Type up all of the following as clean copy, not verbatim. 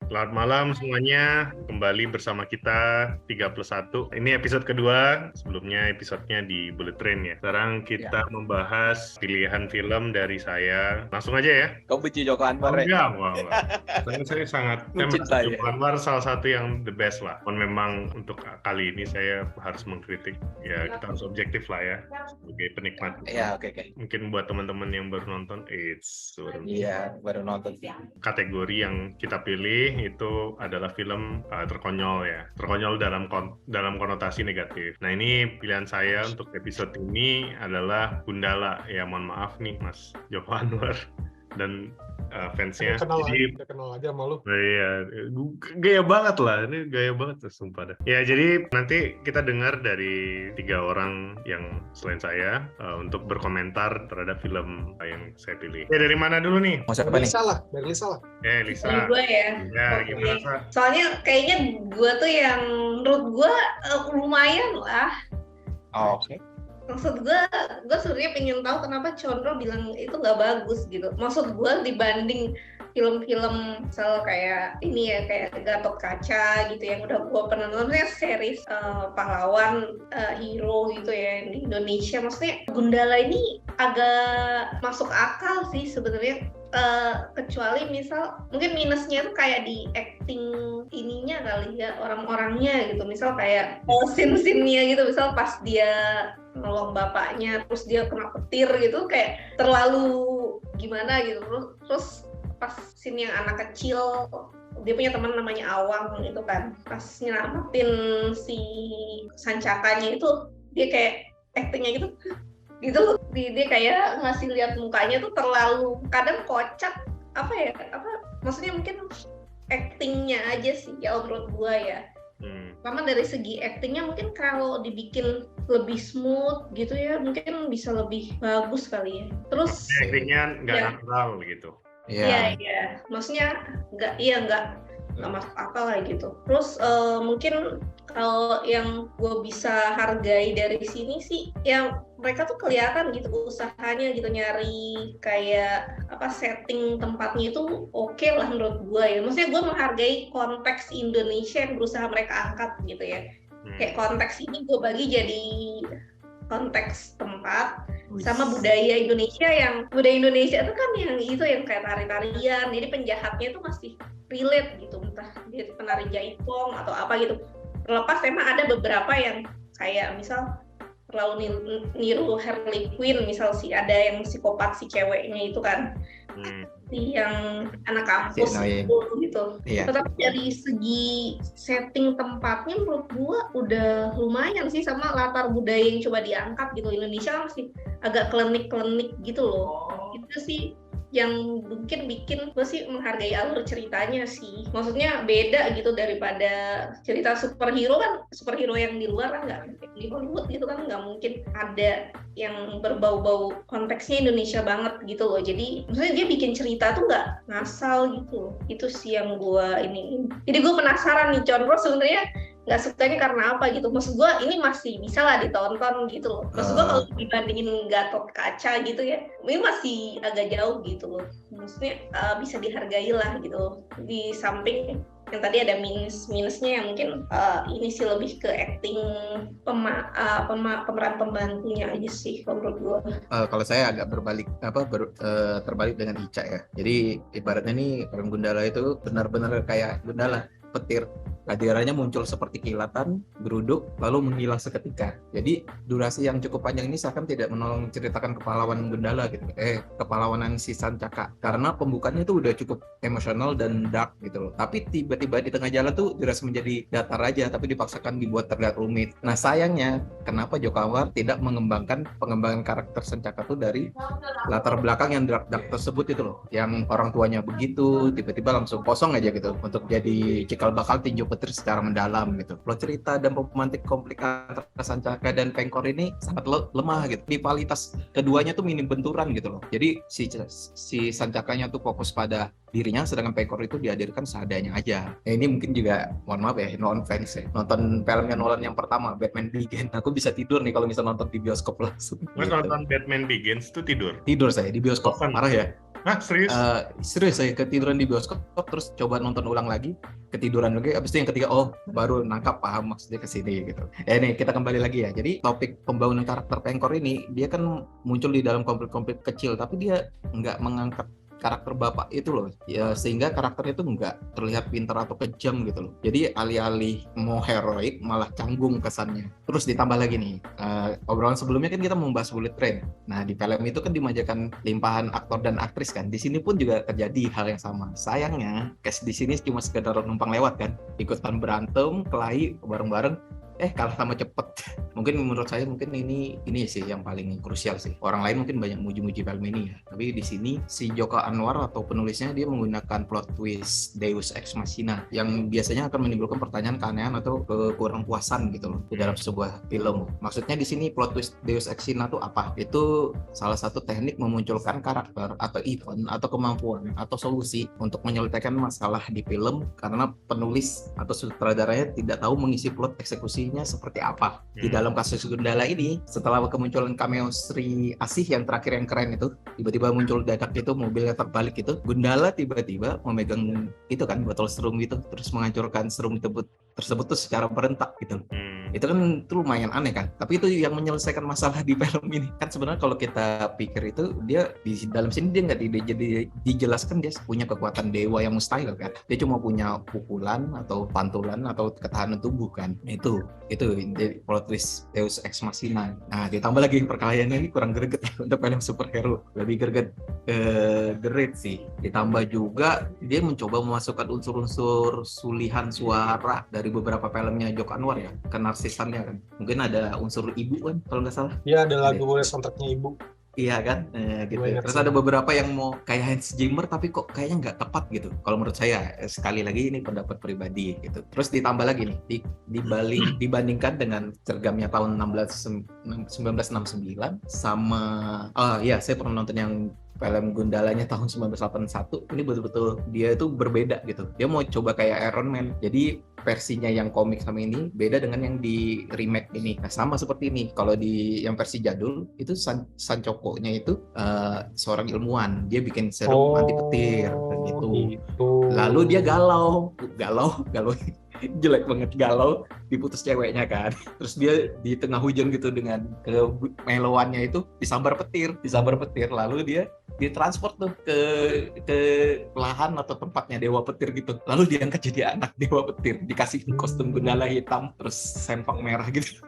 Selamat malam semuanya, kembali bersama kita 3+1. Ini episode kedua, sebelumnya episodenya di Bullet Train ya. Sekarang kita membahas pilihan film dari saya. Langsung aja ya. Kau benci Joko Anwar ya? Enggak. Saya sangat mencintai Joko Anwar salah satu yang the best lah. Memang untuk kali ini saya harus mengkritik. Ya kita harus objektif lah ya, sebagai penikmat. Iya, oke. Mungkin buat teman-teman yang baru nonton, baru nonton. Kategori yang kita pilih itu adalah film terkonyol ya, terkonyol dalam konotasi negatif. Nah ini pilihan saya untuk episode ini adalah Gundala ya. Mohon maaf nih Mas Joko Anwar dan fansnya. Jadi kenal aja sama lu. Iya, gaya banget lah, ini gaya banget sumpah dah. Ya jadi nanti kita dengar dari 3 orang yang selain saya untuk berkomentar terhadap film yang saya pilih. Ya dari mana dulu nih? Mau siapa nih? Dari Lisa lah. Lisa. Dari gue ya. Ya gimana Sa? Soalnya kayaknya gue tuh yang menurut gue lumayan lah. Oke. Maksud gue sebenarnya pengen tahu kenapa Condro bilang itu nggak bagus gitu. Maksud gue dibanding film-film misal kayak ini ya, kayak Gatot Kaca gitu yang udah gue pernah nonton, series pahlawan hero gitu ya di Indonesia. Maksudnya Gundala ini agak masuk akal sih sebenarnya. Kecuali misal mungkin minusnya tuh kayak di acting ininya kali ya, orang-orangnya gitu. Misal kayak scene-scene-nya gitu, misal pas dia nolong bapaknya terus dia kena petir gitu, kayak terlalu gimana gitu. Terus pas scene yang anak kecil, dia punya teman namanya Awang gitu kan, pas nyelamatin si Sancakanya itu dia kayak actingnya gitu dia kayak ngasih lihat mukanya tuh terlalu kadang kocak maksudnya mungkin actingnya aja sih ya menurut gua ya. Sama dari segi actingnya mungkin kalau dibikin lebih smooth gitu ya mungkin bisa lebih bagus kali ya. Terus actingnya nggak natural gitu. Iya. Maksudnya nggak masuk akal lah gitu. Terus mungkin kalau yang gue bisa hargai dari sini sih, ya mereka tuh kelihatan gitu usahanya gitu, nyari kayak setting tempatnya itu oke lah menurut gue ya. Maksudnya gue menghargai konteks Indonesia yang berusaha mereka angkat gitu ya. Kayak konteks ini gue bagi jadi konteks tempat sama budaya Indonesia itu kan yang itu yang kayak tari-tarian, jadi penjahatnya itu masih relate gitu, entah dia penari jaipong atau apa gitu. Terlepas emang ada beberapa yang kayak misal terlalu niru Harley Quinn, misal ada yang psikopat si ceweknya itu kan, si yang anak kampus gitu. Tetapi dari segi setting tempatnya menurut gua udah lumayan sih, sama latar budaya yang coba diangkat gitu. Indonesia masih agak klinik-klinik gitu loh. Itu sih yang mungkin bikin gue sih menghargai alur ceritanya sih. Maksudnya beda gitu daripada cerita superhero kan, superhero yang di luar kan nggak, di Hollywood gitu kan nggak mungkin ada yang berbau-bau konteksnya Indonesia banget gitu loh. Jadi maksudnya dia bikin cerita tuh nggak ngasal gitu. Itu sih yang gue ini. Jadi gue penasaran nih, Condro sebenarnya nggak sukanya karena apa gitu. Maksud gue ini masih bisa lah ditonton gitu loh. Maksud gue kalau dibandingin Gatot Kaca gitu ya, ini masih agak jauh gitu loh. Maksudnya bisa dihargai lah gitu. Di samping yang tadi ada minusnya yang mungkin ini sih lebih ke acting pemeran pembantunya aja sih menurut gue. Kalau saya agak terbalik dengan Ica ya. Jadi ibaratnya nih orang Gundala itu benar-benar kayak Gundala, petir. Kehadirannya muncul seperti kilatan, geruduk, lalu menghilang seketika. Jadi durasi yang cukup panjang ini seakan tidak menolong ceritakan kepahlawanan Gundala gitu. Kepahlawanan si Sancaka. Karena pembukaannya itu udah cukup emosional dan dark gitu loh. Tapi tiba-tiba di tengah jalan tuh dirasa menjadi datar aja, tapi dipaksakan dibuat terlihat rumit. Nah sayangnya, kenapa Joko Anwar tidak mengembangkan pengembangan karakter Sancaka tuh dari latar belakang yang dark tersebut itu loh. Yang orang tuanya begitu, tiba-tiba langsung kosong aja gitu untuk jadi cikal bakal tinju petir secara mendalam gitu. Plot cerita dan pemantik konflik antara Sancaka dan Pengkor ini sangat lemah gitu. Rivalitas keduanya tuh minim benturan gitu loh. Jadi si Sancakanya tuh fokus pada dirinya, sedangkan Pengkor itu dihadirkan seadanya aja. Ini mungkin juga, mohon maaf ya, non fans ya. Nonton filmnya Nolan yang pertama, Batman Begins, aku bisa tidur nih kalau misalnya nonton di bioskop langsung. Mas gitu. Nonton Batman Begins tuh tidur? Tidur saya di bioskop, marah ya. Hah, serius? Serius saya ketiduran di bioskop terus coba nonton ulang lagi, ketiduran lagi, abis itu yang ketiga baru nangkap paham maksudnya ke sini gitu. Nih kita kembali lagi ya. Jadi topik pembangunan karakter Pengkor ini dia kan muncul di dalam konflik-konflik kecil, tapi dia nggak mengangkat karakter bapak itu loh ya, sehingga karakternya itu nggak terlihat pintar atau kejam gitu loh. Jadi alih-alih mau heroik malah canggung kesannya. Terus ditambah lagi nih, obrolan sebelumnya kan kita membahas Bullet Train. Nah di film itu kan dimanjakan limpahan aktor dan aktris kan. Di sini pun juga terjadi hal yang sama. Sayangnya cast di sini cuma sekedar numpang lewat kan, ikutan berantem kelahi bareng-bareng, kalah sama cepet. Mungkin menurut saya ini sih yang paling krusial sih. Orang lain mungkin banyak muji-muji film ini ya, tapi di sini si Joko Anwar atau penulisnya dia menggunakan plot twist Deus Ex Machina yang biasanya akan menimbulkan pertanyaan keanehan atau kekurang puasan gitu loh di dalam sebuah film. Maksudnya di sini plot twist Deus Ex Machina itu apa? Itu salah satu teknik memunculkan karakter atau event atau kemampuan atau solusi untuk menyelesaikan masalah di film karena penulis atau sutradaranya tidak tahu mengisi plot eksekusi seperti apa. Di dalam kasus Gundala ini, setelah kemunculan cameo Sri Asih yang terakhir yang keren itu, tiba-tiba muncul dadak itu mobilnya terbalik itu, Gundala tiba-tiba memegang itu kan botol serum gitu, terus menghancurkan serum tersebut tuh secara berentak gitu. Itu kan itu lumayan aneh kan, tapi itu yang menyelesaikan masalah di film ini. Kan sebenarnya kalau kita pikir itu dia di dalam sini dia nggak dijelaskan dia punya kekuatan dewa yang mustahil kan. Dia cuma punya pukulan atau pantulan atau ketahanan tubuh kan. Itu plot twist Deus Ex Machina. Nah ditambah lagi perkelahiannya ini kurang greget untuk film superhero, lebih greget gerit sih. Ditambah juga dia mencoba memasukkan unsur-unsur sulihan suara dari beberapa filmnya Joko Anwar ya, kenarsisannya kan. Mungkin ada unsur ibu kan kalau nggak salah. Iya, ada lagu soundtracknya Ibu. Iya kan, gitu. Terus ada beberapa yang mau kayak Hans Zimmer tapi kok kayaknya nggak tepat gitu. Kalau menurut saya, sekali lagi ini pendapat pribadi gitu. Terus ditambah lagi nih, dibandingkan dengan cergamnya tahun 1969 sama, saya pernah nonton yang film Gundalanya tahun 1981. Ini betul-betul dia itu berbeda gitu. Dia mau coba kayak Iron Man. Jadi versinya yang komik sama ini beda dengan yang di remake ini. Nah, sama seperti ini. Kalau di yang versi jadul itu Sancoko-nya itu seorang ilmuwan. Dia bikin serum anti petir gitu. Lalu dia galau jelek banget, galau, diputus ceweknya kan. Terus dia di tengah hujan gitu dengan kemelowannya itu disambar petir. Lalu dia ditransport tuh ke lahan atau tempatnya dewa petir gitu. Lalu diangkat jadi anak dewa petir, dikasih kostum Gundala hitam terus sempak merah gitu.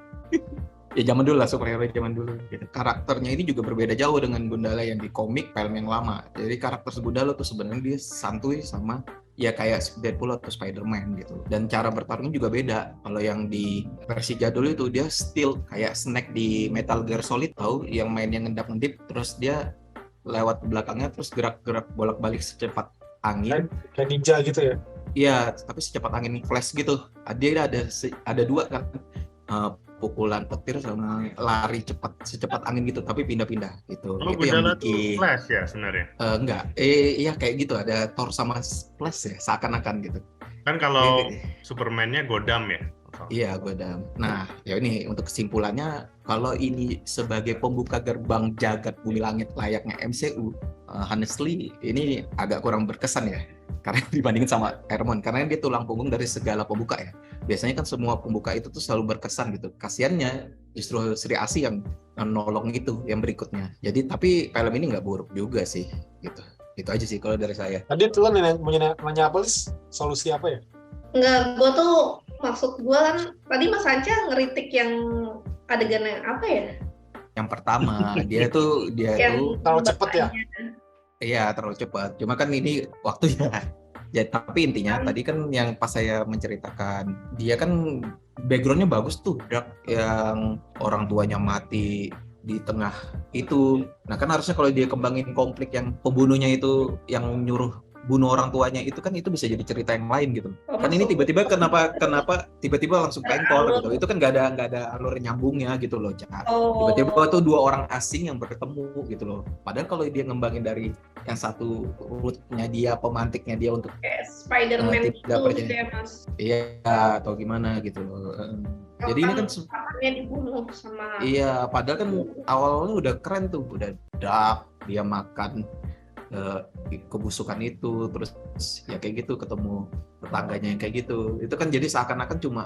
Ya zaman dulu lah, superhero zaman dulu gitu. Karakternya ini juga berbeda jauh dengan Gundala yang di komik film yang lama. Jadi karakter Gundala tuh sebenarnya dia santuy sama ya kayak Deadpool atau Spider-Man gitu. Dan cara bertarungnya juga beda. Kalau yang di versi jadul itu dia still kayak Snake di Metal Gear Solid, tahu yang main yang ngedap-ngedip terus dia lewat belakangnya terus gerak-gerak bolak-balik secepat angin. Kayak ninja gitu ya? Iya, tapi secepat angin flash gitu. Dia ada dua kan. Pukulan petir sama lari secepat angin gitu, tapi pindah-pindah gitu. Itu yang bikin Flash ya sebenarnya? Enggak, iya kayak gitu, ada Thor sama Flash ya, seakan-akan gitu. Kan kalau Superman-nya Godam ya? Iya, Godam. Nah, ya ini untuk kesimpulannya, kalau ini sebagai pembuka gerbang jagat bumi langit layaknya MCU, honestly ini agak kurang berkesan ya. Karena dibandingin sama Iron Man, karena dia tulang punggung dari segala pembuka ya. Biasanya kan semua pembuka itu tuh selalu berkesan gitu. Kasiannya justru Sri Asih yang nolong itu yang berikutnya. Jadi tapi film ini nggak buruk juga sih gitu. Itu aja sih kalau dari saya. Tadi tuh nanya apa sih? Solusi apa ya? Enggak, maksud gue kan tadi Mas Anca ngeritik yang adegan yang apa ya? Yang pertama dia tuh terlalu cepet ya? Iya, terlalu cepat. Cuma kan ini waktunya. Ya, tapi intinya tadi kan yang pas saya menceritakan, dia kan backgroundnya bagus tuh, Dark, yang orang tuanya mati di tengah itu. Nah kan harusnya kalau dia kembangin konflik yang pembunuhnya itu yang nyuruh bunuh orang tuanya itu kan itu bisa jadi cerita yang lain gitu. Kan ini tiba-tiba kenapa tiba-tiba langsung Pengkor gitu. Itu kan nggak ada alur nyambungnya gitu loh, Cak. Tiba-tiba tuh dua orang asing yang bertemu gitu loh. Padahal kalau dia ngembangin dari yang satu root-nya dia, pemantiknya dia untuk Spider-Man itu gitu ya, Mas. Iya, atau gimana gitu loh. Jadi ini kan dibunuh sama. Iya, padahal kan awalnya udah keren tuh, udah dark, dia makan eh, kebusukan itu, terus ya kayak gitu, ketemu tetangganya yang kayak gitu, itu kan jadi seakan-akan cuma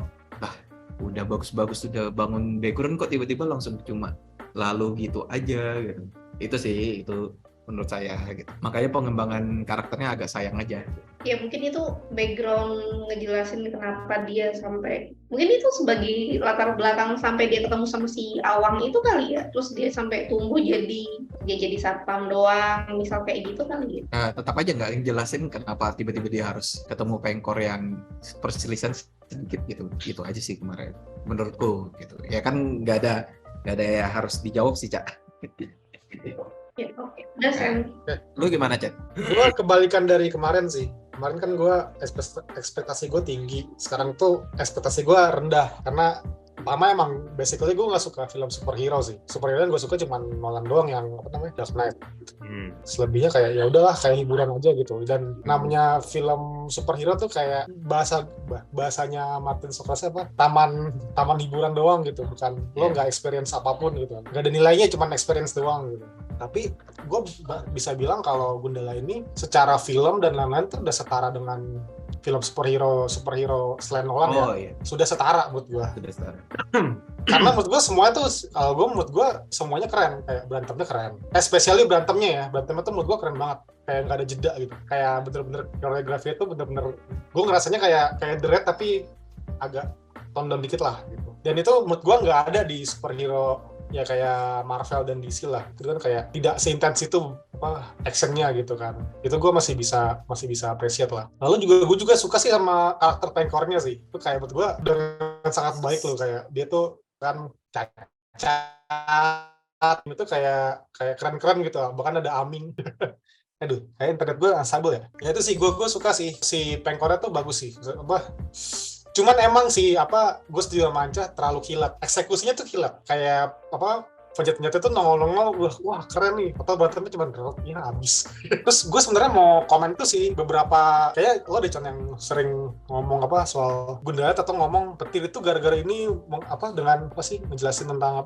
udah bagus-bagus udah bangun background kok tiba-tiba langsung cuma lalu gitu aja gitu. Itu sih, itu menurut saya gitu. Makanya pengembangan karakternya agak sayang aja. Ya mungkin itu background ngejelasin kenapa dia sampai, mungkin itu sebagai latar belakang sampai dia ketemu sama si Awang itu kali ya, terus dia sampai tumbuh dia jadi satpam doang, misal kayak gitu kali ya. Nah, tetap aja nggak ngejelasin kenapa tiba-tiba dia harus ketemu pengkor yang perselisihan sedikit gitu. Itu aja sih kemarin menurutku gitu. Ya kan nggak ada ya harus dijawab sih, Cak. Ya, oke. Udah, Sam. Lu gimana, Cak? Gue kebalikan dari kemarin sih. Kemarin kan gue ekspektasi gue tinggi. Sekarang tuh ekspektasi gue rendah. Karena pertama emang basically gue nggak suka film superhero sih. Superhero yang gue suka cuma Nolan doang yang Dark Knight. Selebihnya kayak ya udahlah kayak hiburan aja gitu. Dan namanya film superhero tuh kayak bahasanya Martin Scorsese taman hiburan doang gitu. Bukan lo nggak experience apapun gitu. Nggak ada nilainya, cuma experience doang gitu. Tapi gue bisa bilang kalau Gundala ini secara film dan lain-lain tuh udah setara dengan film superhero selain Nolan ya. Sudah setara menurut gue. Sudah setara. Karena menurut gue semua tuh, menurut gue semuanya keren, kayak berantemnya keren. Especially berantemnya tuh menurut gue keren banget. Kayak nggak ada jeda gitu. Kayak bener-bener koreografi itu bener-bener, gue ngerasanya kayak The Raid tapi agak tone down dikit lah gitu. Dan itu menurut gue nggak ada di superhero ya kayak Marvel dan DC lah. Itu kan kayak tidak seintens itu actionnya gitu kan. Itu gue masih bisa appreciate lah. Lalu gue juga suka sih sama karakter pengkornya sih. Itu kayak menurut gue dengan sangat baik loh, kayak dia tuh kan cacat itu kayak keren-keren gitu. Bahkan ada Aming. Aduh, kayak internet gue unstable ya. Ya itu sih gue suka sih si pengkornya tuh bagus sih. Cuman emang sih gue setuju sama Anca, terlalu kilat. Eksekusinya tuh kilat. Kayak penjahat-penjahat itu nongol-nongol, wah keren nih. Atau berantemnya cuma ya habis. Terus gue sebenarnya mau komen tuh sih beberapa, kayak lo deh yang sering ngomong soal Gundala atau ngomong petir itu gara-gara ini dengan ngejelasin tentang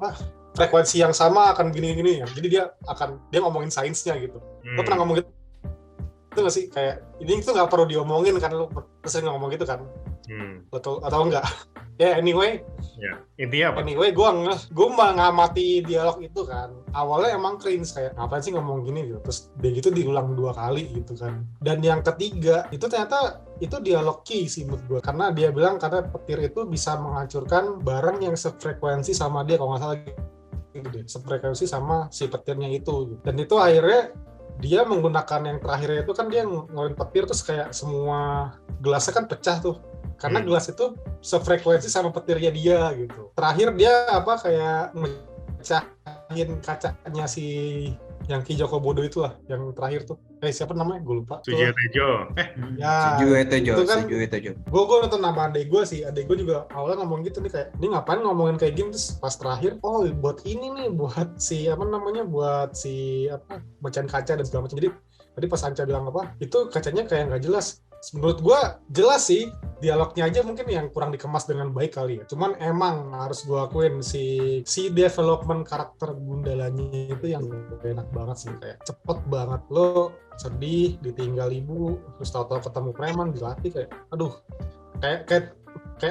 frekuensi yang sama akan gini-gini ya. Jadi dia ngomongin sainsnya gitu. Lo pernah ngomong gitu? Itu nggak sih? Kayak ini itu nggak perlu diomongin kan, lo sering ngomong gitu kan? Betul atau enggak? Ya anyway. Ya, intinya apa? Anyway, gue mengamati dialog itu kan. Awalnya emang cringe, kayak ngapain sih ngomong gini gitu. Terus dia gitu diulang 2 kali gitu kan. Dan yang ketiga, itu ternyata itu dialog key sih menurut gue. Karena dia bilang karena petir itu bisa menghancurkan barang yang sefrekuensi sama dia, kalau nggak salah gitu deh. Sefrekuensi sama si petirnya itu. Gitu. Dan itu akhirnya dia menggunakan yang terakhirnya itu kan dia ngeluarin petir terus kayak semua gelasnya kan pecah tuh. Karena gelas itu sefrekuensi sama petirnya dia gitu. Terakhir dia kayak mecahin kacanya si yang Ki Joko Bodo itulah, yang terakhir tuh. Siapa namanya? Gue lupa. Sujiwo Tejo. Sujiwo Tejo. Kan, gue nonton nama adek gue sih. Adek gue juga awalnya ngomong gitu nih, kayak ini ngapain ngomongin kayak gini, terus pas terakhir buat ini nih, buat si buat si mecahin kaca dan segala macam. Jadi tadi pas Anca bilang itu kacanya kayak nggak jelas. Menurut gue jelas sih, dialognya aja mungkin yang kurang dikemas dengan baik kali ya. Cuman emang harus gue akuin si development karakter Gundalanya itu yang enak banget sih, kayak cepet banget. Lo sedih, ditinggal ibu, terus tahu-tahu ketemu preman, dilatih kayak aduh, kayak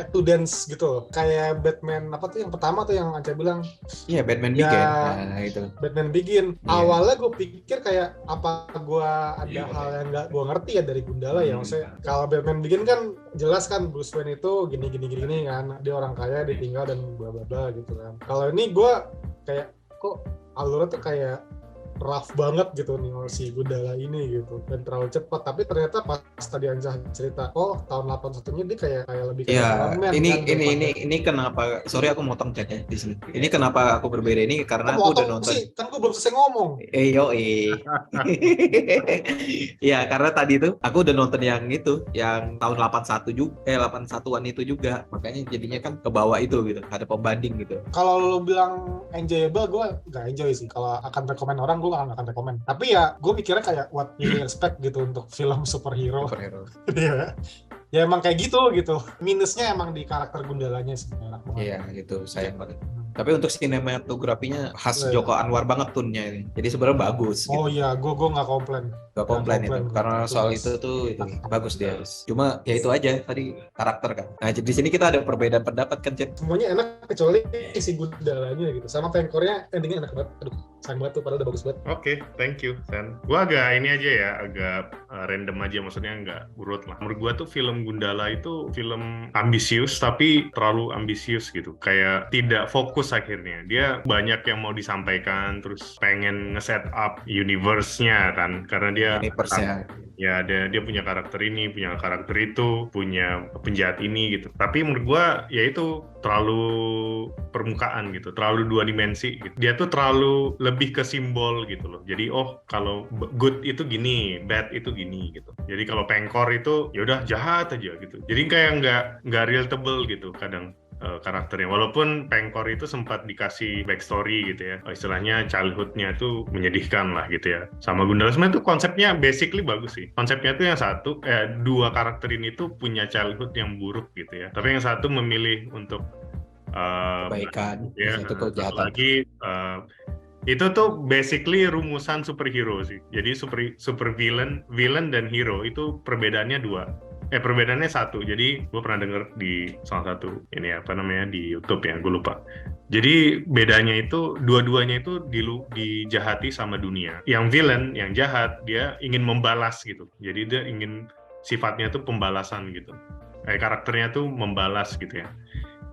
to dance gitu, kayak Batman yang pertama tuh yang Anca bilang. Iya, Batman Begin. Nah, itu. Batman Begin. Yeah. Awalnya gue pikir kayak gue ada hal yang nggak gue ngerti ya dari Gundala ya. Maksudnya kalau Batman Begin kan jelas kan Bruce Wayne itu gini kan, dia orang kaya ditinggal dan bla bla bla gitu kan. Kalau ini gue kayak kok alurnya tuh kayak rough banget gitu nih si Gundala ini gitu, dan terlalu cepat. Tapi ternyata pas tadi Anjah cerita tahun 81-nya dia kayak lebih kayak ini kenapa, sorry aku motong ceknya di sini. Ini kenapa aku berbeda ini karena aku udah nonton sih, kan aku belum selesai ngomong. Iya, karena tadi tuh aku udah nonton yang itu, yang tahun 81 juga 81-an itu juga, makanya jadinya kan ke bawah itu gitu, ada pembanding gitu. Kalau lo bilang enjoyable, gue nggak enjoy sih. Kalau akan rekomen orang, gue nggak akan rekomen. Tapi ya gue mikirnya kayak what you expect gitu untuk film superhero. Ya emang kayak gitu. Minusnya emang di karakter Gundalanya sebenarnya. Iya gitu, sayang banget. Tapi untuk sinematografinya khas Iya. Joko Anwar banget tune-nya ini. Jadi sebenarnya bagus Oh gitu. iya, gue nggak komplain. Gak komplain itu komplain. karena soal Bagus. itu tuh itu bagus dia. Cuma ya itu aja tadi karakter kan. Nah di sini kita ada perbedaan pendapat kan, Cen. Semuanya enak kecuali si Gundalanya gitu. Sama Pengkornya endingnya enak banget. Aduh, sayang banget tuh, padahal udah bagus banget. Oke, thank you, Sen. Gua agak ini aja ya, agak random aja, maksudnya nggak urut lah. Menurut gua tuh film Gundala itu film ambisius, tapi terlalu ambisius gitu. Kayak tidak fokus akhirnya. Dia banyak yang mau disampaikan, terus pengen nge-set up universe-nya kan. Karena dia Universe-nya. ya dia punya karakter ini, punya karakter itu, punya penjahat ini gitu. Tapi menurut gua ya itu terlalu permukaan gitu, terlalu dua dimensi gitu. Dia tuh terlalu lebih ke simbol gitu loh. Jadi kalau good itu gini, bad itu gini gitu. Jadi kalau Pengkor itu ya udah jahat aja gitu. Jadi kayak nggak relatable gitu kadang karakternya. Walaupun Pengkor itu sempat dikasih backstory gitu ya. Istilahnya childhood-nya itu menyedihkan lah gitu ya. Sama Gundala sebenarnya tuh konsepnya basically bagus sih. Konsepnya tuh yang satu, dua karakter ini tuh punya childhood yang buruk gitu ya. Tapi yang satu memilih untuk Kebaikan, ya, itu kejahatan. lagi itu tuh basically rumusan superhero sih. Jadi super villain dan hero itu perbedaannya dua. Perbedaannya satu. Jadi gue pernah denger di salah satu ini apa namanya di YouTube ya, gue lupa. Jadi bedanya itu dua-duanya itu dijahati sama dunia. Yang villain, yang jahat, dia ingin membalas gitu. Jadi dia ingin sifatnya tuh pembalasan gitu. Karakternya tuh membalas gitu ya.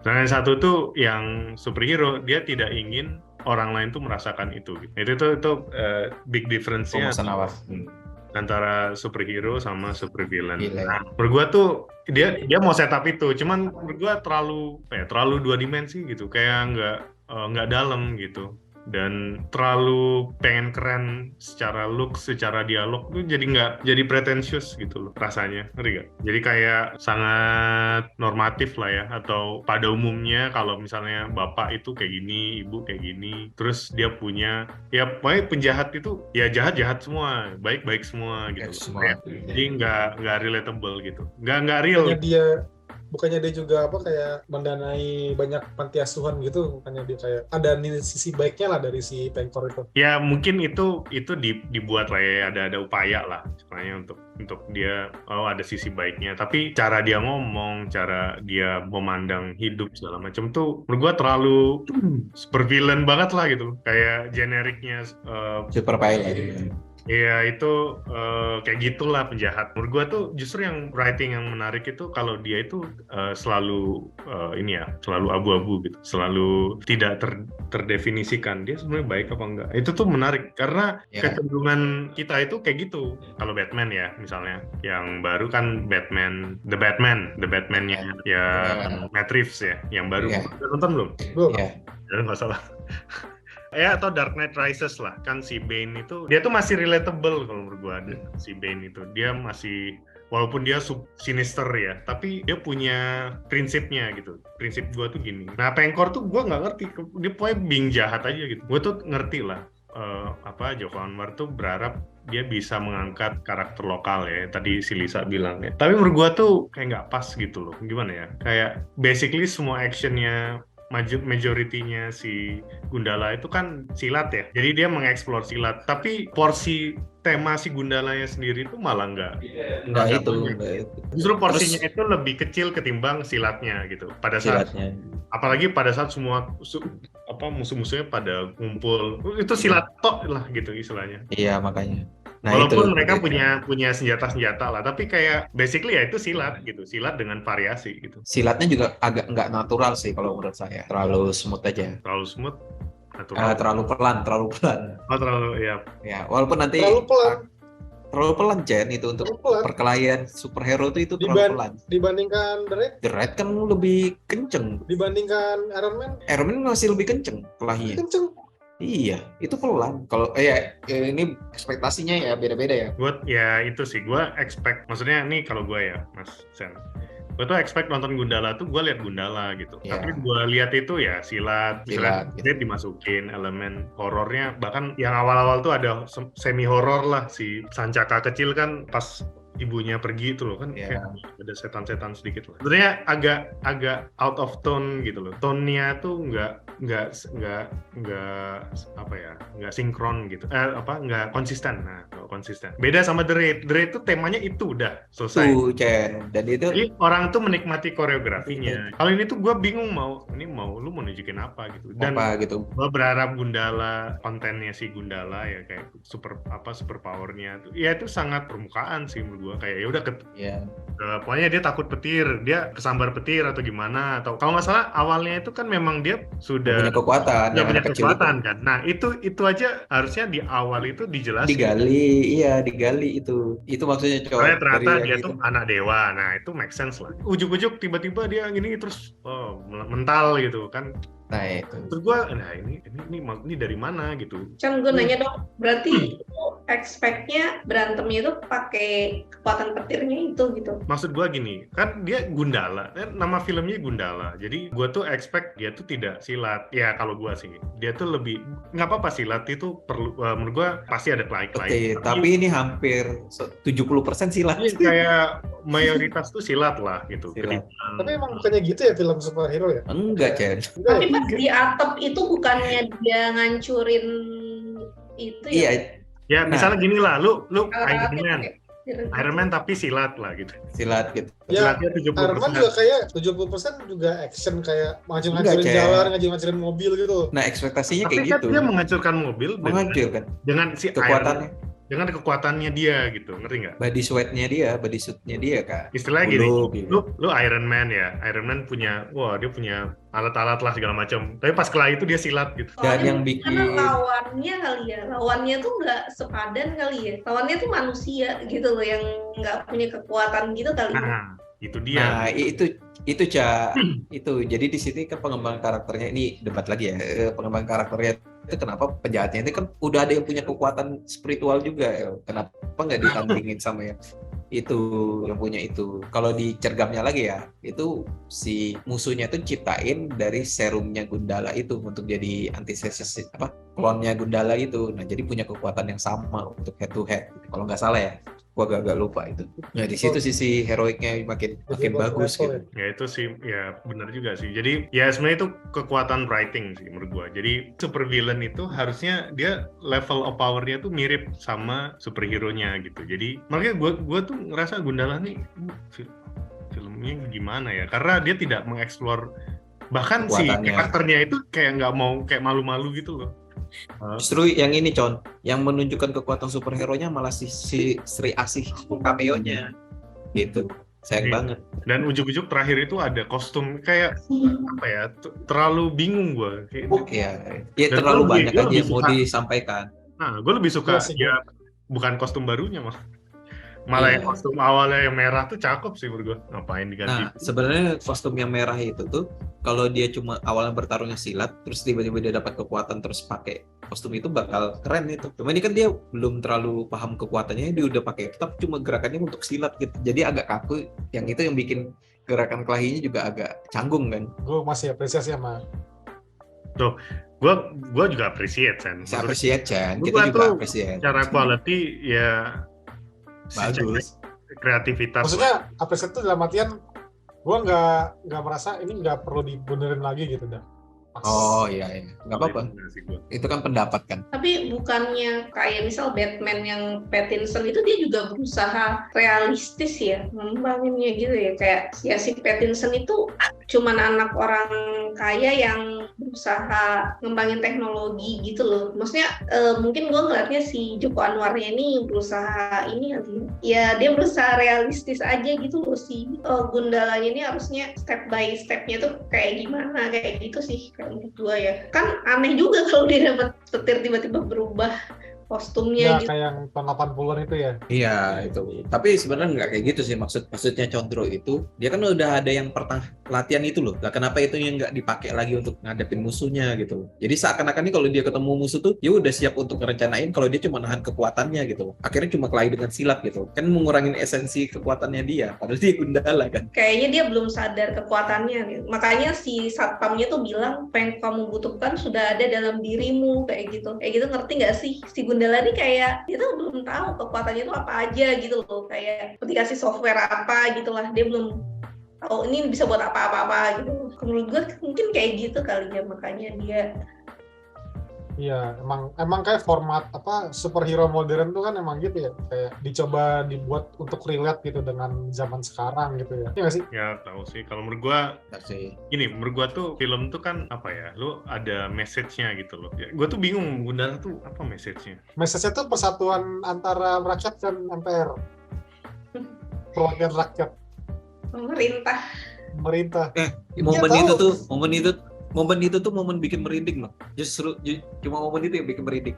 Nah, yang satu tuh yang superhero, dia tidak ingin orang lain tuh merasakan itu. Gitu. Itu big difference-nya antara superhero sama supervillain. Nah, menurut gua tuh dia mau setup itu, cuman menurut gua terlalu dua dimensi gitu, kayak nggak dalam gitu. Dan terlalu pengen keren secara look, secara dialog tuh jadi pretensius gitu loh rasanya, ngerti gak? Jadi kayak sangat normatif lah ya, atau pada umumnya kalau misalnya bapak itu kayak gini, ibu kayak gini, terus dia punya ya pokoknya penjahat itu ya jahat semua, baik semua gitu. Jadi nggak relatable gitu, nggak real. Bukannya dia juga kayak mendanai banyak panti asuhan gitu, bukannya dia kayak ada sisi baiknya lah dari si Pengkor itu. Ya mungkin itu dibuat lah ya, ada upaya lah sebenarnya untuk dia ada sisi baiknya, tapi cara dia ngomong, cara dia memandang hidup segala macam tuh menurut gua terlalu super villain banget lah gitu, kayak generiknya super villain. Iya itu kayak gitulah penjahat. Menurut gua tuh justru yang writing yang menarik itu kalau dia itu selalu selalu abu-abu gitu, selalu tidak terdefinisikan dia sebenarnya baik apa enggak. Itu tuh menarik karena kecenderungan kita itu kayak gitu. Kalau Batman ya misalnya, yang baru kan The Batman-nya ya Matt Reeves ya, yang baru. Udah nonton belum? Belum. Ya nggak salah. Ya atau Dark Knight Rises lah, kan si Bane itu dia tuh masih relatable kalau menurut gua. Si Bane itu dia masih, walaupun dia sinister ya, tapi dia punya prinsipnya gitu. Prinsip gua tuh gini. Nah Pengkor tuh gua nggak ngerti, dia pokoknya bing jahat aja gitu. Gua tuh ngerti lah Joko Anwar tuh berharap dia bisa mengangkat karakter lokal ya, tadi si Lisa bilang ya. Tapi menurut gua tuh kayak nggak pas gitu loh. Gimana ya? Kayak basically semua actionnya majority-nya si Gundala itu kan silat ya. Jadi dia mengeksplor silat. Tapi porsi tema si Gundalanya sendiri itu malah nggak itu. Justru porsinya itu lebih kecil ketimbang silatnya gitu. Pada saat apalagi pada saat semua musuh-musuhnya pada ngumpul, itu silat tok lah gitu istilahnya. Iya makanya. Nah, walaupun mereka punya senjata-senjata lah, tapi kayak basically ya itu silat gitu, silat dengan variasi gitu. Silatnya juga agak nggak natural sih kalau menurut saya, terlalu smooth aja. Terlalu smooth? Terlalu pelan. Ya, walaupun nanti terlalu pelan Jen itu untuk perkelahian superhero itu terlalu pelan. Dibandingkan The Raid kan lebih kenceng. Dibandingkan Iron Man masih lebih kenceng kelahinya. Iya, itu pelan. Kalau ini ekspektasinya ya beda-beda ya. Itu sih, gue expect, maksudnya nih kalau gue ya, Mas Sen, gue tuh expect nonton Gundala tuh gue lihat Gundala gitu. Yeah. Tapi gue lihat itu ya silat gitu. Dimasukin elemen horornya, bahkan yang awal-awal tuh ada semi horor lah, si Sancaka kecil kan pas ibunya pergi itu loh kan Iya. kayak ada setan-setan sedikit lah. Sebenarnya agak out of tone gitu loh. Tone-nya tuh nggak apa ya, nggak sinkron gitu. Nggak konsisten. Nah, nggak konsisten. Beda sama The Raid. The Raid tuh temanya itu udah selesai. Tuh, Chen. Dan itu Jadi orang tuh menikmati koreografinya. Kalau ini tuh gue bingung lu mau nunjukin apa gitu. Dan apa gitu. gue berharap Gundala, kontennya si Gundala ya kayak super powernya tuh ya itu sangat permukaan sih menurut gue, kayak ya udah pokoknya dia takut petir, dia kesambar petir atau gimana, atau kalau nggak salah awalnya itu kan memang dia sudah punya kekuatan, punya anak kecil kekuatan itu. kan. Nah itu aja harusnya di awal itu dijelasin. Digali itu maksudnya cowok. Karena ternyata dari dia yang tuh itu. anak dewa, nah itu make sense lah. Ujuk-ujuk tiba-tiba dia gini terus mental gitu kan. Nah itu. Terus gue, nah ini dari mana gitu. Cang, gue nanya dong, berarti expect-nya berantemnya itu pakai kekuatan petirnya itu gitu? Maksud gue gini, kan dia Gundala, kan nama filmnya Gundala. Jadi gue tuh expect dia tuh tidak silat. Ya kalau gue sih, dia tuh lebih, nggak apa-apa silat itu perlu, menurut gue pasti ada Oke, tapi ini hampir 70% silat. Ini kayak mayoritas tuh silat lah gitu. Silat. Tapi emang bukannya gitu ya film superhero ya? Enggak, Chen. Tapi pas di atap itu bukannya dia ngancurin itu ya? Iya. Ya misalnya gini lah, lu Alat-alatnya Iron Man tapi silat lah gitu. Silat gitu. Ya, Silatnya 70%. Iron Man juga kayak 70% juga action, kayak ngancurin Enggak, jalan, ngancurin mobil gitu. Nah, ekspektasinya Tapi kayak kan gitu. dia menghancurkan mobil Menghancurkan dengan si kekuatannya. dengan kekuatannya dia gitu, ngerti nggak? Body suitnya dia kan. Istilahnya gini, Gitu. lu Iron Man ya, Iron Man punya alat-alat lah segala macam. Tapi pas kelah itu dia silat gitu. Dan yang bikin karena lawannya tuh nggak sepadan kali ya. Lawannya tuh manusia gitu loh yang nggak punya kekuatan gitu kali ya. Nah, itu dia. Nah, itu Ca. Itu. Jadi di sini kan pengembangan karakternya, ini debat lagi ya. Pengembangan karakternya itu kenapa penjahatnya itu kan udah ada yang punya kekuatan spiritual juga ya. Kenapa nggak ditandingin sama yang punya itu. Kalau di cergamnya lagi ya, itu si musuhnya itu ciptain dari serumnya Gundala itu untuk jadi antitesis klonnya Gundala itu. Nah, jadi punya kekuatan yang sama untuk head to head. Kalau nggak salah ya. Gua agak lupa itu. Nah, di situ sisi heroiknya makin bagus gitu. Ya itu sih, ya benar juga sih. Jadi ya sebenarnya itu kekuatan writing sih menurut gua. Jadi super villain itu harusnya dia level of power-nya tuh mirip sama superhero-nya gitu. Jadi makanya gua tuh ngerasa Gundala nih filmnya gimana ya? Karena dia tidak mengeksplor, bahkan si karakternya itu kayak nggak mau, kayak malu-malu gitu loh. Justru yang ini yang menunjukkan kekuatan superhero-nya malah si Sri Asih cameo-nya gitu. Sayang banget. Dan ujuk-ujuk terakhir itu ada kostum kayak apa ya, terlalu bingung gue. Iya, terlalu banyak aja yang mau disampaikan. Nah, gue lebih suka ya bukan kostum barunya malah yang kostum awalnya yang merah tuh cakep sih menurut gue. Ngapain diganti? Nah, sebenarnya kostum yang merah itu tuh kalau dia cuma awalnya bertarungnya silat, terus tiba-tiba dia dapat kekuatan terus pakai kostum itu bakal keren itu. Cuma ini kan dia belum terlalu paham kekuatannya, dia udah pakai, tetap cuma gerakannya untuk silat gitu. Jadi agak kaku. Yang itu yang bikin gerakan kelahinya juga agak canggung kan. Gue masih apresiasi sama. Tuh, gue juga appreciate Chan. Saya appreciate Chan. Kita juga appreciate. Secara quality ya bagus. Kreativitas. Maksudnya apresiasi itu dalam artian gue nggak merasa ini nggak perlu dibenerin lagi gitu dah. Oh iya, nggak apa-apa. Itu kan pendapat kan. Tapi bukannya kayak misal Batman yang Pattinson itu dia juga berusaha realistis ya membangunnya gitu ya, kayak ya si Pattinson itu cuman anak orang kaya yang berusaha ngembangin teknologi gitu loh. Maksudnya mungkin gue ngeliatnya si Joko Anwarnya ini berusaha ini ya dia berusaha realistis aja gitu loh. Si Gundalanya ini harusnya step by stepnya tuh kayak gimana, kayak gitu sih menurut gue ya. Kan aneh juga kalau dia dapat petir tiba-tiba berubah kostumnya Ya, gitu. kayak yang tahun 80-an itu ya. Iya, itu. Tapi sebenarnya nggak kayak gitu sih, maksudnya Condro itu. Dia kan udah ada yang latihan itu loh. Lah kenapa itu yang nggak dipakai lagi untuk ngadepin musuhnya gitu. Jadi seakan-akan nih kalau dia ketemu musuh tuh, dia udah siap untuk ngerencanain kalau dia cuma nahan kekuatannya gitu. Akhirnya cuma kelahi dengan silat gitu. Kan mengurangin esensi kekuatannya dia. Padahal dia Gundala kan. Kayaknya dia belum sadar kekuatannya gitu. Makanya si satpamnya tuh bilang, apa yang kamu butuhkan sudah ada dalam dirimu, kayak gitu. Kayak gitu, ngerti nggak sih si Gundala Gundala ini kayak dia tuh belum tahu kekuatannya itu apa aja gitu loh, kayak dikasih software apa gitu lah, dia belum tahu ini bisa buat apa-apa gitu. Menurut gue mungkin kayak gitu kali ya, makanya dia. Iya, emang kayak format apa superhero modern tuh kan emang gitu ya, kayak dicoba dibuat untuk relate gitu dengan zaman sekarang gitu ya. Iya nggak sih? Ya tahu sih. Kalau menurut gua gini, menurut gua tuh film tuh kan apa ya? Lu ada message-nya gitu loh. Ya, gua tuh bingung Gundala tuh apa message-nya. Message-nya tuh persatuan antara rakyat dan MPR. Perwakilan rakyat. Pemerintah. Momen itu tuh momen bikin merinding loh. Justru cuma momen itu yang bikin merinding.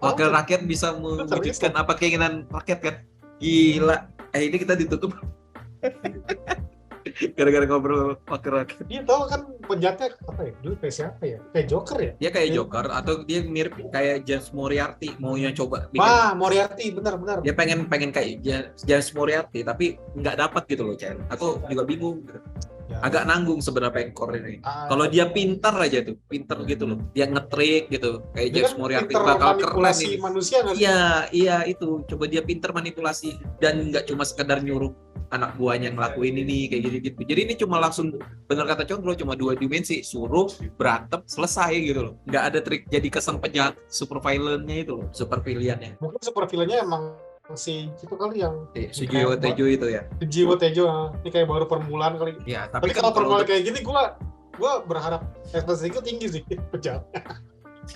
Wakil rakyat bisa mewujudkan apa keinginan rakyat kan? Gila. Ini kita ditutup gara-gara ngobrol wakil rakyat. Dia tahu kan penjahatnya apa ya? Dulu kayak siapa ya? Kayak Joker ya? Dia kayak Joker atau dia mirip kayak James Moriarty, maunya coba bikin. Moriarty benar. Dia pengen kayak James Moriarty tapi nggak dapat gitu loh, Cel. Aku juga bingung gitu. Ya. Agak nanggung sebenarnya Pengkor ini. Kalau dia pintar aja tuh, pintar gitu loh. Dia ngetrik gitu, kayak James kan Moriarty bakal keren ini. Manusia nggak sih? Iya itu. Coba dia pintar manipulasi dan nggak cuma sekedar nyuruh anak buahnya ngelakuin ini kayak gitu. Jadi ini cuma langsung bener kata Condro, cuma 2 dimensi, suruh berantem selesai gitu loh. Nggak ada trik jadi kesan penjahat super villain-nya itu loh, super villain-nya. Mungkin super villain-nya emang si itu kali yang si Jiwo Tejo itu ya. Jiwo Tejo ini kayak baru permulaan kali. Ya, tapi kalau permulaan kayak gini gua berharap ekspektasinya tinggi sih penjahatnya.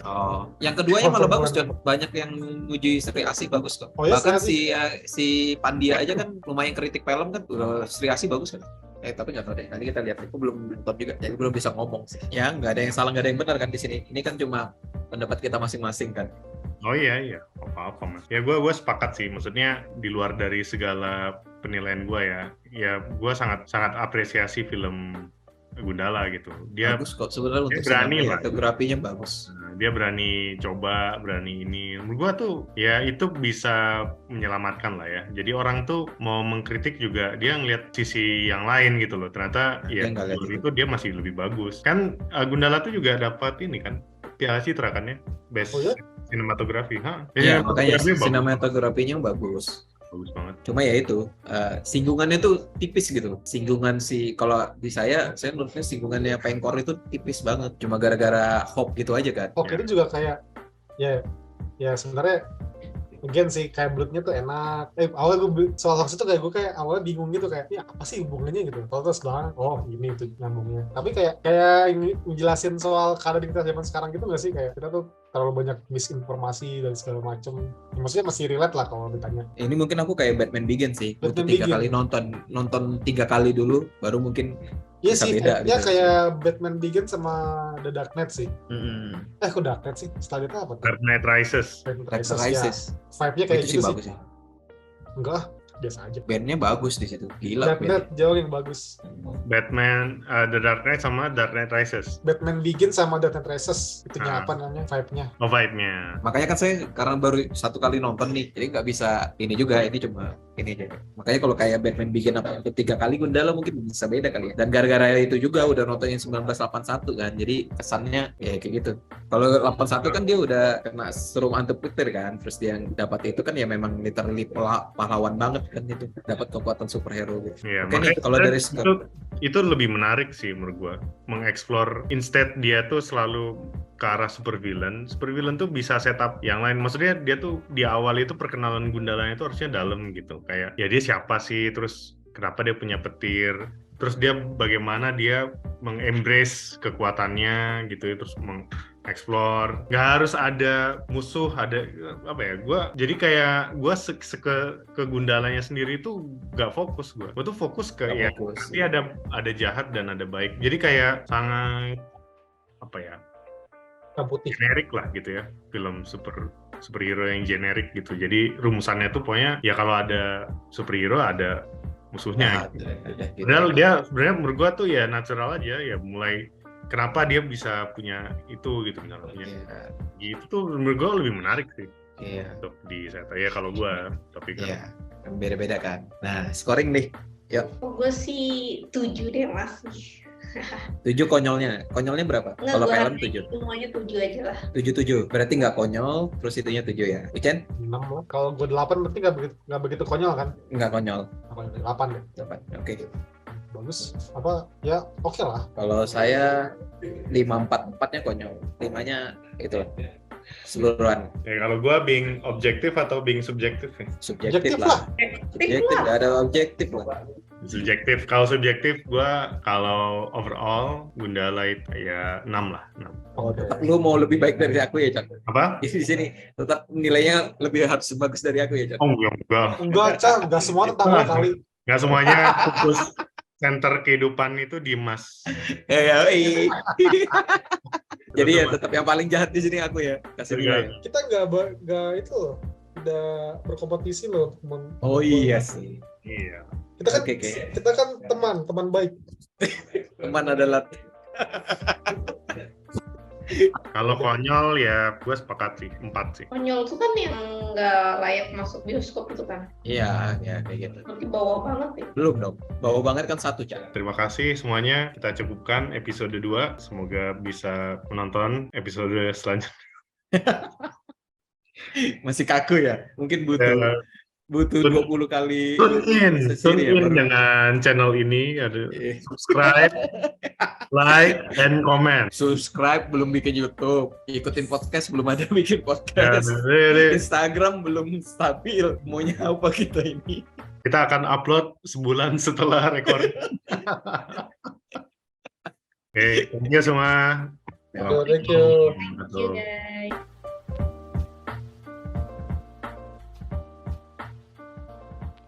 Oh, yang keduanya malah bagus kan, banyak yang muji Sri Asih bagus kok. Bahkan si Pandia aja kan lumayan kritik film kan, Sri Asih bagus kan. Tapi nggak tahu deh, nanti kita lihat. Aku belum nonton juga, jadi belum bisa ngomong sih. Ya nggak ada yang salah, nggak ada yang benar kan di sini. Ini kan cuma pendapat kita masing-masing kan. Oh iya, apa-apa mas. Ya gue sepakat sih, maksudnya di luar dari segala penilaian gue ya gue sangat apresiasi film Gundala gitu. Dia bagus kok sebenarnya, untuk berani lah. Fotografinya bagus. Dia berani coba, berani ini. Menurut gue tuh ya itu bisa menyelamatkan lah ya. Jadi orang tuh mau mengkritik juga dia ngeliat sisi yang lain gitu loh. Ternyata ya itu dia masih lebih bagus. Kan Gundala tuh juga dapat ini kan, Piala Citra kan ya, best sinematografi. Ya makanya sinematografinya bagus banget. Cuma ya itu singgungannya tuh tipis gitu. Singgungan kalau di saya menurutnya singgungannya Pengkor itu tipis banget. Cuma gara-gara Hope gitu aja kan. Hope itu juga kayak ya sebenarnya again sih kayak bloodnya tuh enak. Awalnya gue soal hoax itu kayak awalnya bingung gitu, kayak ya apa sih hubungannya gitu. Terus belakang ini tuh nyambungnya. Tapi kayak ngejelasin soal keadaan kita zaman sekarang gitu nggak sih, kayak kita tuh terlalu banyak misinformasi dan segala macem. Ya, maksudnya masih relate lah kalau ditanya. Ini mungkin aku kayak Batman Begins sih. Butuh 3 kali nonton 3 kali dulu baru mungkin. Iya sih, ya kayak Batman Begins sama The Dark Knight sih. Kok Dark Knight sih? Setelah itu apa? Dark Knight Rises. Ya. Vibe-nya kayak itu gitu sih. Bagus sih. Enggak, biasa aja. Bandnya bagus di situ. Gila. Dark Knight jauh yang bagus. Batman, The Dark Knight sama Dark Knight Rises. Batman Begins sama Dark Knight Rises. Itunya apa namanya? Vibe-nya. Oh, vibe-nya. Makanya kan saya karena baru 1 kali nonton nih, jadi nggak bisa ini juga. Ini cuma ini aja. Makanya kalau kayak Batman Begins apa untuk 3 kali Gundala mungkin bisa beda kali ya. Dan gara-gara itu juga udah nonton yang 1981 kan. Jadi kesannya ya kayak gitu. Kalau 81 kan dia udah kena serum antipetir kan. Terus dia yang dapat itu kan ya memang literally pahlawan banget kan, itu dapat kekuatan superhero gitu. Iya, makanya kalau dari itu lebih menarik sih menurut gua, mengeksplor instead dia tuh selalu ke arah supervillain tuh bisa setup yang lain. Maksudnya dia tuh di awal itu perkenalan Gundala itu harusnya dalam gitu, kayak ya dia siapa sih, terus kenapa dia punya petir, terus dia bagaimana dia mengembrace kekuatannya gitu, terus mengeksplor. Nggak harus ada musuh, ada apa ya, jadi kayak gue ke Gundalanya sendiri itu nggak fokus. Gue tuh fokus ke nanti ada jahat dan ada baik, jadi kayak sangat apa ya, generik lah gitu ya, film superhero yang generik gitu. Jadi rumusannya tuh pokoknya ya kalau ada superhero ada musuhnya. Padahal dia sebenarnya menurut gua tuh ya natural aja ya, mulai kenapa dia bisa punya itu gitu misalnya punya gitu tuh menurut gua lebih menarik sih untuk di saya ya kalau gua, tapi kan beda-beda kan. Nah, scoring nih. Yuk. Gue sih 7 deh Mas. 7 konyolnya. Konyolnya berapa? Nggak, Kalau gue film hargain 7. semuanya 7 aja lah. 7. Berarti nggak konyol, terus itunya 7 ya. Ucen? 6 lah. Kalau gue 8 berarti nggak begitu konyol kan? Nggak konyol. Apa 8 deh. 8. Oke. Bagus. Apa ya oke lah. Kalau saya 5-4-4-nya konyol. 5-nya itu seluruhan. Ya, kalau gue being objektif atau being subjektif ya? Subjektif Objektif lah. Objektif Subjektif, lah. nggak ada objektif lah. Subjektif. Kalau subjektif gue kalau overall Gundala itu ya 6 lah. 6. Oh, Tetap lu mau lebih baik dari aku ya, Cak? Apa? Di sini tetap nilainya lebih harus bagus dari aku ya, Cak? Oh enggak. Enggak, Cak. Enggak semua tentang lo kali. Nggak semuanya fokus center kehidupan itu di Mas. Ya. Jadi ya tetap yang paling jahat di sini aku ya. Kasih nilai. Kita nggak itu loh. Tidak berkompetisi loh. Oh iya sih. Iya. Kita kan Oke. kita kan teman baik. Teman adalah Kalau konyol ya gue sepakat sih 4 sih. Konyol itu kan yang nggak layak masuk bioskop itu kan. iya kayak gitu. Berarti bawah banget ya. Belum dong. Bawa banget kan 1, Cak. Terima kasih semuanya. Kita cukupkan episode 2. Semoga bisa menonton episode selanjutnya. Masih kaku ya. Mungkin butuh 20 kali Tune in sesiri ya, baru. dengan channel ini. Ada Iya. subscribe, like, and comment. Subscribe belum bikin YouTube, ikutin podcast belum ada bikin Dan, podcast. Instagram belum stabil, maunya apa kita ini? kita akan upload sebulan setelah recording. Oke, thank you semua. Thank you. Thank you guys.